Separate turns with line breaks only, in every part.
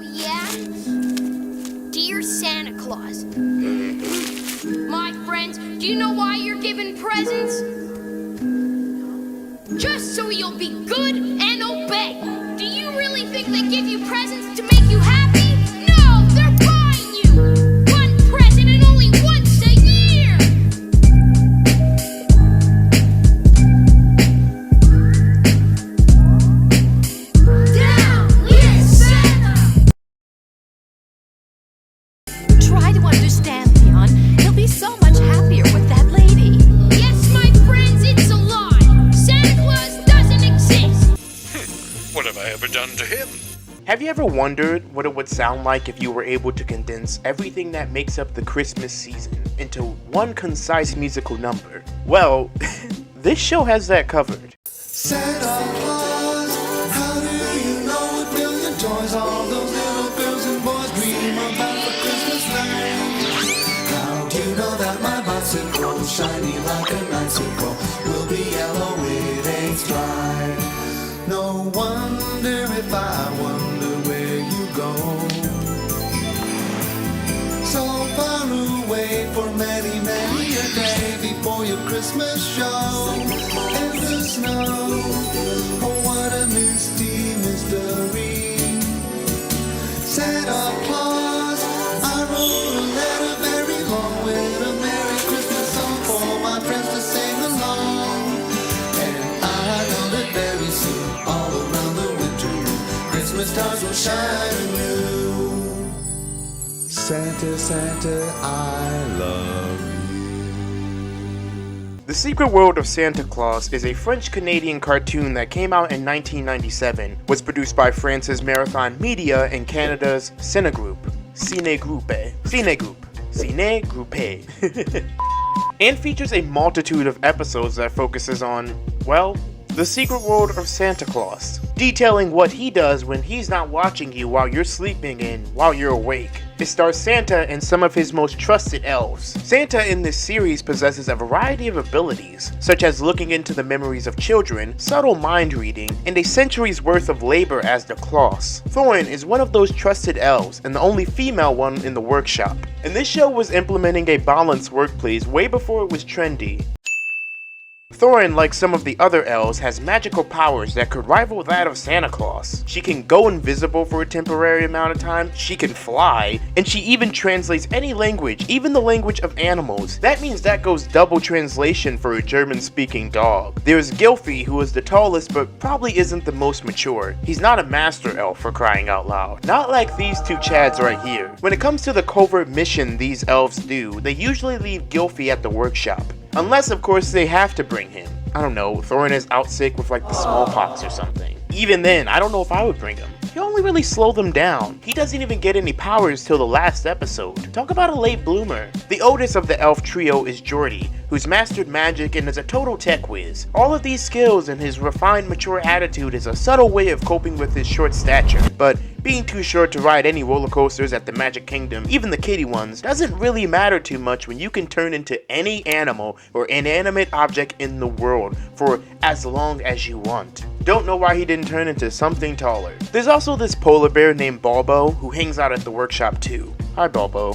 yeah? Dear Santa Claus, my friends, do you know why you're giving presents? Just so you'll be good and obey. Do you really think they give you presents to make you happy? No, they're buying you one present and only once a year. Down with Santa.
Try to understand, Leon. He'll be so much happier with that lady.
Yes, my friends, it's a lie. Santa Claus doesn't exist.
What have I ever done to him?
Have you ever wondered what it would sound like if you were able to condense everything that makes up the Christmas season into one concise musical number? Well, this show has that covered.
Santa Claus, how do you know a billion toys all those little girls and boys dream about for Christmas night? How do you know that my bicycle, shiny like an icicle, will be yellow with a stripe? No wonder if I wonder where you go. So far away for many, many a day before your Christmas show in the snow. Oh, what a misty mystery. Santa Claus, I wrote a letter very long with a Merry Christmas song for my friends to sing along. And I know that very soon, all around the winter moon, Christmas stars will shine anew. Santa, Santa, I love you.
The Secret World of Santa Claus is a French-Canadian cartoon that came out in 1997, was produced by France's Marathon Media and Canada's Cinegroup, and features a multitude of episodes that focuses on, well, the secret world of Santa Claus, detailing what he does when he's not watching you while you're sleeping and while you're awake. It stars Santa and some of his most trusted elves. Santa in this series possesses a variety of abilities, such as looking into the memories of children, subtle mind reading, and a century's worth of labor as the Claus. Thorin is one of those trusted elves and the only female one in the workshop. And this show was implementing a balanced workplace way before it was trendy. Thorin, like some of the other elves, has magical powers that could rival that of Santa Claus. She can go invisible for a temporary amount of time, she can fly, and she even translates any language, even the language of animals. That means that goes double translation for a German-speaking dog. There's Gylfi, who is the tallest but probably isn't the most mature. He's not a master elf, for crying out loud. Not like these two chads right here. When it comes to the covert mission these elves do, they usually leave Gylfi at the workshop. Unless, of course, they have to bring him. I don't know, Thorin is out sick with like the smallpox or something. Even then, I don't know if I would bring him. He'll only really slow them down. He doesn't even get any powers till the last episode. Talk about a late bloomer. The oldest of the elf trio is Jordy, who's mastered magic and is a total tech whiz. All of these skills and his refined, mature attitude is a subtle way of coping with his short stature, but being too short to ride any roller coasters at the Magic Kingdom, even the kiddie ones, doesn't really matter too much when you can turn into any animal or inanimate object in the world for as long as you want. Don't know why he didn't turn into something taller. There's also this polar bear named Balbo who hangs out at the workshop too. Hi Balbo.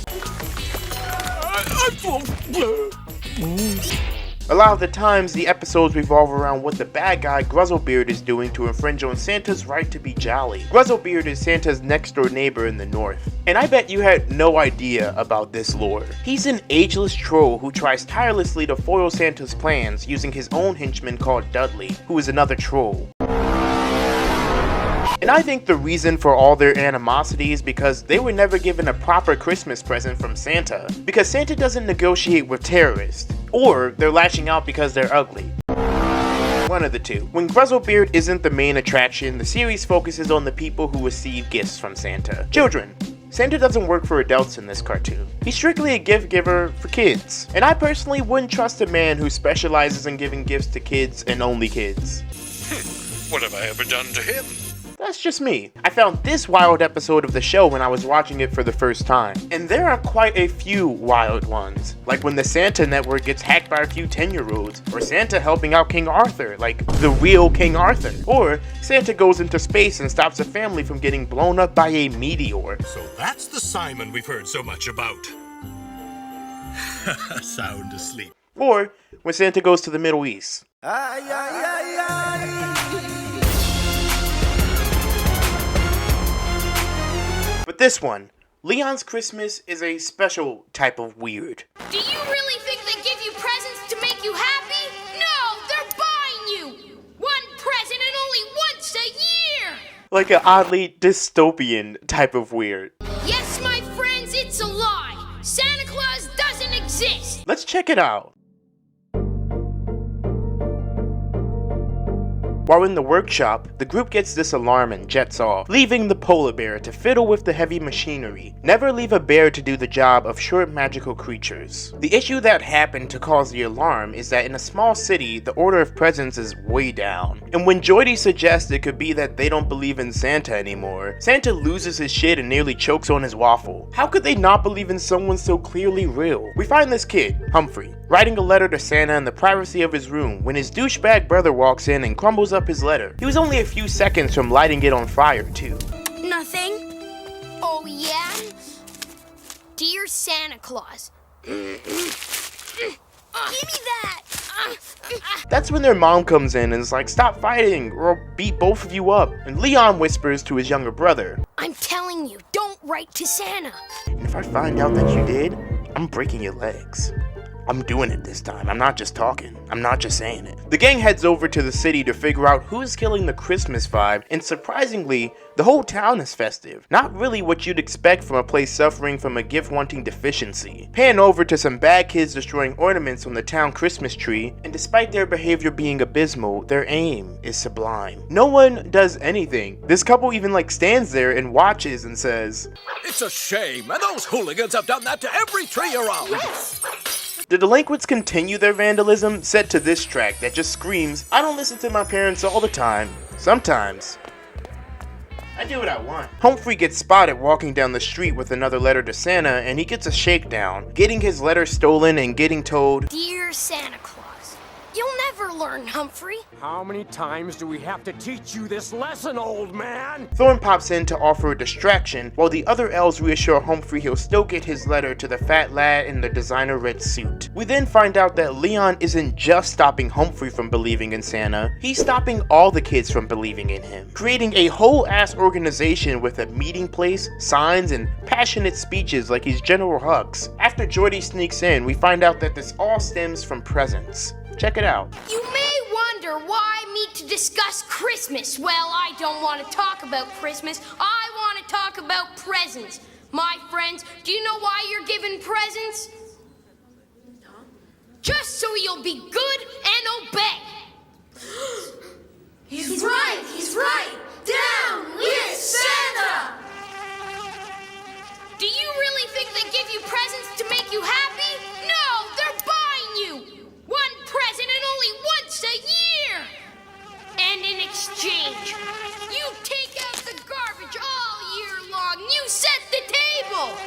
A lot of the times, the episodes revolve around what the bad guy Gruzzlebeard is doing to infringe on Santa's right to be jolly. Gruzzlebeard is Santa's next door neighbor in the north. And I bet you had no idea about this lore. He's an ageless troll who tries tirelessly to foil Santa's plans using his own henchman called Dudley, who is another troll. And I think the reason for all their animosity is because they were never given a proper Christmas present from Santa. Because Santa doesn't negotiate with terrorists. Or they're lashing out because they're ugly. One of the two. When Gruzzlebeard isn't the main attraction, the series focuses on the people who receive gifts from Santa. Children. Santa doesn't work for adults in this cartoon. He's strictly a gift giver for kids. And I personally wouldn't trust a man who specializes in giving gifts to kids and only kids.
What have I ever done to him?
That's just me. I found this wild episode of the show when I was watching it for the first time. And there are quite a few wild ones. Like when the Santa network gets hacked by a few 10-year-olds. Or Santa helping out King Arthur, like the real King Arthur. Or Santa goes into space and stops a family from getting blown up by a meteor.
So that's the Simon we've heard so much about. Sound asleep.
Or when Santa goes to the Middle East. But this one, Leon's Christmas is a special type of weird.
Do you really think they give you presents to make you happy? No, they're buying you! One present and only once a year!
Like an oddly dystopian type of weird.
Yes, my friends, it's a lie. Santa Claus doesn't exist.
Let's check it out. While in the workshop, the group gets this alarm and jets off, leaving the polar bear to fiddle with the heavy machinery. Never leave a bear to do the job of short magical creatures. The issue that happened to cause the alarm is that in a small city, the order of presents is way down. And when Jordy suggests it could be that they don't believe in Santa anymore, Santa loses his shit and nearly chokes on his waffle. How could they not believe in someone so clearly real? We find this kid, Humphrey, writing a letter to Santa in the privacy of his room when his douchebag brother walks in and crumbles up his letter. He was only a few seconds from lighting it on fire too.
Nothing? Oh, yeah? Dear Santa Claus. Give me that!
That's when their mom comes in and is like, stop fighting or I'll beat both of you up. And Leon whispers to his younger brother,
I'm telling you, don't write to Santa.
and if I find out that you did, I'm breaking your legs. I'm doing it this time. I'm not just talking. I'm not just saying it. The gang heads over to the city to figure out who's killing the Christmas vibe, and surprisingly, the whole town is festive. Not really what you'd expect from a place suffering from a gift-wanting deficiency. Pan over to some bad kids destroying ornaments on the town Christmas tree, and despite their behavior being abysmal, their aim is sublime. No one does anything. This couple even stands there and watches and says,
It's a shame, and those hooligans have done that to every tree around.
The delinquents continue their vandalism, set to this track that just screams, I don't listen to my parents all the time. Sometimes. I do what I want. Humphrey gets spotted walking down the street with another letter to Santa, and he gets a shakedown, getting his letter stolen and getting told,
Dear Santa Claus, you'll never learn, Humphrey.
How many times do we have to teach you this lesson, old man?
Thorn pops in to offer a distraction, while the other elves reassure Humphrey he'll still get his letter to the fat lad in the designer red suit. We then find out that Leon isn't just stopping Humphrey from believing in Santa, he's stopping all the kids from believing in him, creating a whole ass organization with a meeting place, signs, and passionate speeches like he's General Hux. After Jordy sneaks in, we find out that this all stems from presents. Check it out.
You may wonder why I meet to discuss Christmas. Well, I don't want to talk about Christmas. I want to talk about presents. My friends, do you know why you're given presents? Just so you'll be good and obey. He's right, he's right. Down with Santa! Do you really think they give you presents to make you happy? No, they're buying you! One present and only once a year! And in exchange, you take out the garbage all year long. You set the table.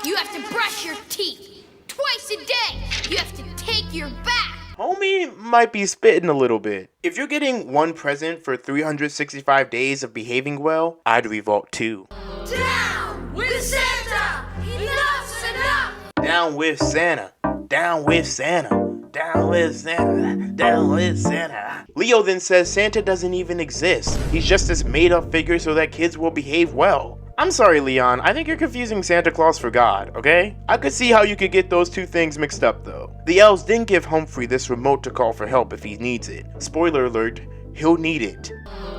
You have to brush your teeth twice a day. You have to take your bath.
Homie might be spitting a little bit. If you're getting one present for 365 days of behaving well, I'd revolt too.
Down with Santa! Enough's enough!
Down with Santa. Down with Santa. Down with Santa. Down with Santa. Leo then says Santa doesn't even exist. He's just this made-up figure so that kids will behave well. I'm sorry, Leon. I think you're confusing Santa Claus for God, okay? I could see how you could get those two things mixed up, though. The elves then give Humphrey this remote to call for help if he needs it. Spoiler alert, he'll need it.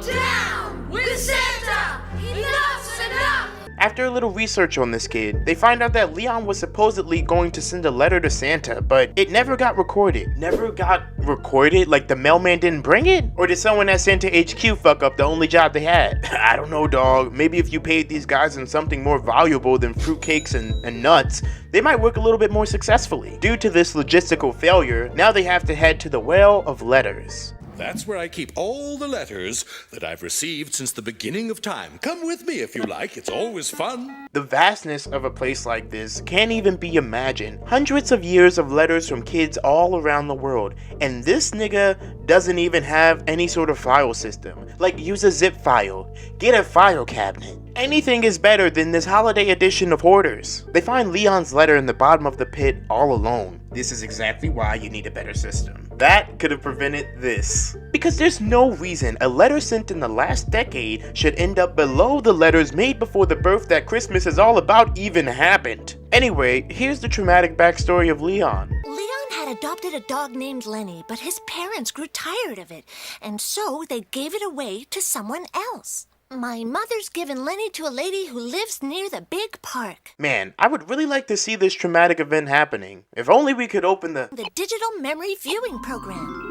Down with Santa! Enough's enough!
After a little research on this kid, they find out that Leon was supposedly going to send a letter to Santa, but it never got recorded. Never got recorded? Like the mailman didn't bring it? Or did someone at Santa HQ fuck up the only job they had? I don't know, dog. Maybe if you paid these guys in something more valuable than fruitcakes and nuts, they might work a little bit more successfully. Due to this logistical failure, now they have to head to the Well of Letters.
That's where I keep all the letters that I've received since the beginning of time. Come with me if you like, it's always fun.
The vastness of a place like this can't even be imagined. Hundreds of years of letters from kids all around the world, and this nigga doesn't even have any sort of file system. Like, use a zip file, get a file cabinet. Anything is better than this holiday edition of Hoarders. They find Leon's letter in the bottom of the pit all alone. This is exactly why you need a better system. That could have prevented this. Because there's no reason a letter sent in the last decade should end up below the letters made before the birth that Christmas is all about even happened. Anyway, here's the traumatic backstory of Leon.
Leon had adopted a dog named Lenny, but his parents grew tired of it, and so they gave it away to someone else. My mother's given Lenny to a lady who lives near the big park.
Man, I would really like to see this traumatic event happening. If only we could open the
digital memory viewing program.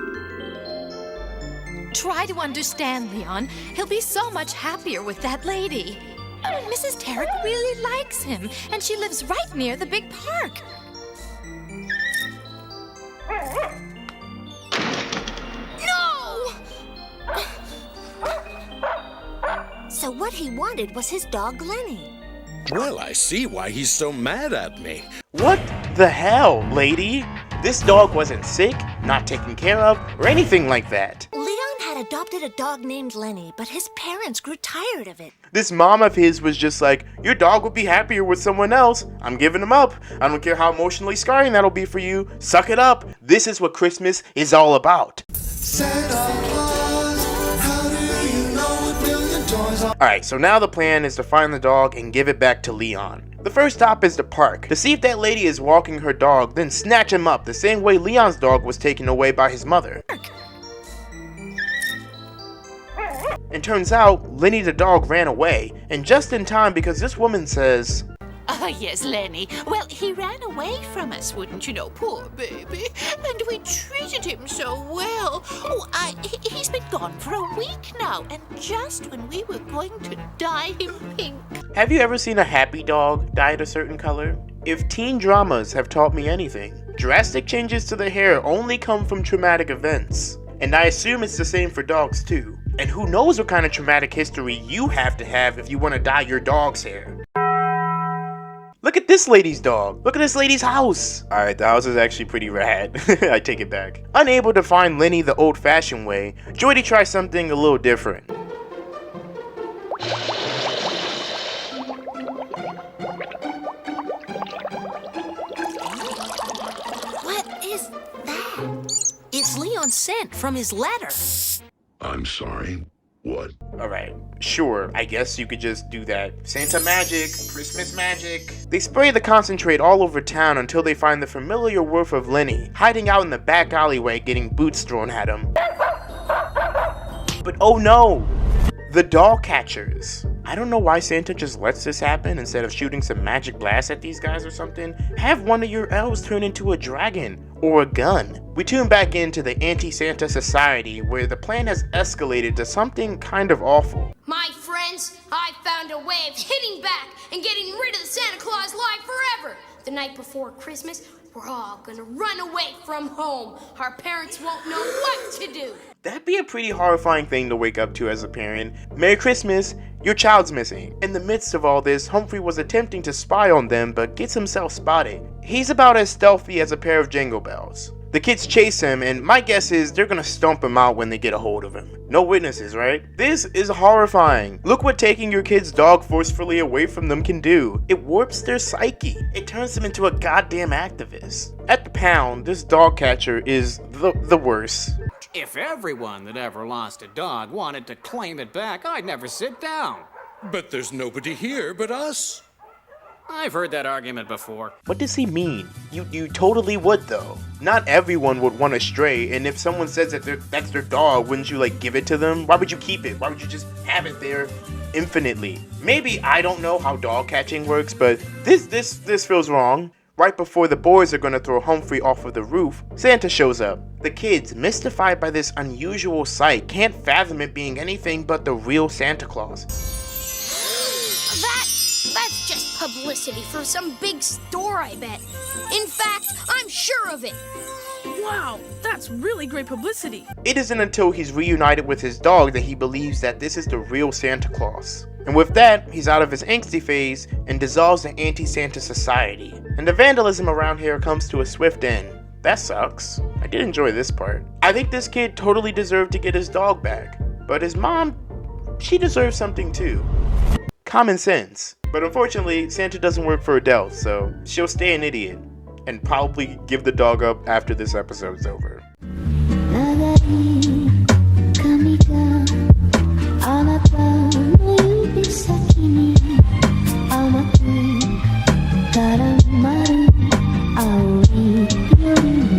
Try to understand, Leon. He'll be so much happier with that lady. Mrs. Tarrant really likes him, and she lives right near the big park.
No!
So what he wanted was his dog Lenny.
Well, I see why he's so mad at me.
What the hell, lady? This dog wasn't sick, not taken care of, or anything like that.
Leon had adopted a dog named Lenny, but his parents grew tired of it.
This mom of his was just like, your dog would be happier with someone else. I'm giving him up. I don't care how emotionally scarring that'll be for you. Suck it up. This is what Christmas is all about.
Santa Claus, how do you know a million toys are...
Alright, so now the plan is to find the dog and give it back to Leon. The first stop is the park, to see if that lady is walking her dog, then snatch him up the same way Leon's dog was taken away by his mother. And turns out, Lenny the dog ran away, and just in time because this woman says,
Oh, yes, Lenny. Well, he ran away from us, wouldn't you know, poor baby. And we treated him so well. Oh, he's been gone for a week now, and just when we were going to dye him pink.
have you ever seen a happy dog dyed a certain color? If teen dramas have taught me anything, drastic changes to the hair only come from traumatic events. And I assume it's the same for dogs too. And who knows what kind of traumatic history you have to have if you want to dye your dog's hair. Look at this lady's dog. Look at this lady's house. Alright, the house is actually pretty rad. I take it back. Unable to find Lenny the old-fashioned way, Jordy tries something a little different.
What is that? It's Leon's scent from his letter.
I'm sorry, what?
Alright, sure, I guess you could just do that. Santa magic, Christmas magic. They spray the concentrate all over town until they find the familiar wolf of Lenny, hiding out in the back alleyway getting boots thrown at him. But oh no! The dog catchers. I don't know why Santa just lets this happen instead of shooting some magic blast at these guys or something. Have one of your elves turn into a dragon or a gun. We tune back into the anti-Santa society where the plan has escalated to something kind of awful.
My friends, I found a way of hitting back and getting rid of the Santa Claus lie forever. The night before Christmas, we're all gonna run away from home. Our parents won't know what to do.
That'd be a pretty horrifying thing to wake up to as a parent. Merry Christmas, your child's missing. In the midst of all this, Humphrey was attempting to spy on them but gets himself spotted. He's about as stealthy as a pair of jingle bells. The kids chase him, and my guess is they're gonna stomp him out when they get a hold of him. No witnesses, right? This is horrifying. Look what taking your kid's dog forcefully away from them can do. It warps their psyche. It turns them into a goddamn activist. At the pound, this dog catcher is the worst.
If everyone that ever lost a dog wanted to claim it back, I'd never sit down.
But there's nobody here but us.
I've heard that argument before.
What does he mean? You totally would though. Not everyone would want to stray, and if someone says that that's their dog, wouldn't you like give it to them? Why would you keep it? Why would you just have it there infinitely? Maybe I don't know how dog catching works, but this feels wrong. Right before the boys are gonna throw Humphrey off of the roof, Santa shows up. The kids, mystified by this unusual sight, can't fathom it being anything but the real Santa Claus.
That's just publicity for some big store, I bet. In fact, I'm sure of it.
Wow, that's really great publicity.
It isn't until he's reunited with his dog that he believes that this is the real Santa Claus. And with that, he's out of his angsty phase and dissolves the anti-Santa society. And the vandalism around here comes to a swift end. That sucks. I did enjoy this part. I think this kid totally deserved to get his dog back. But his mom, she deserves something too. Common sense. But unfortunately, Santa doesn't work for adults, so she'll stay an idiot. And probably give the dog up after this episode's over.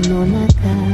Monaka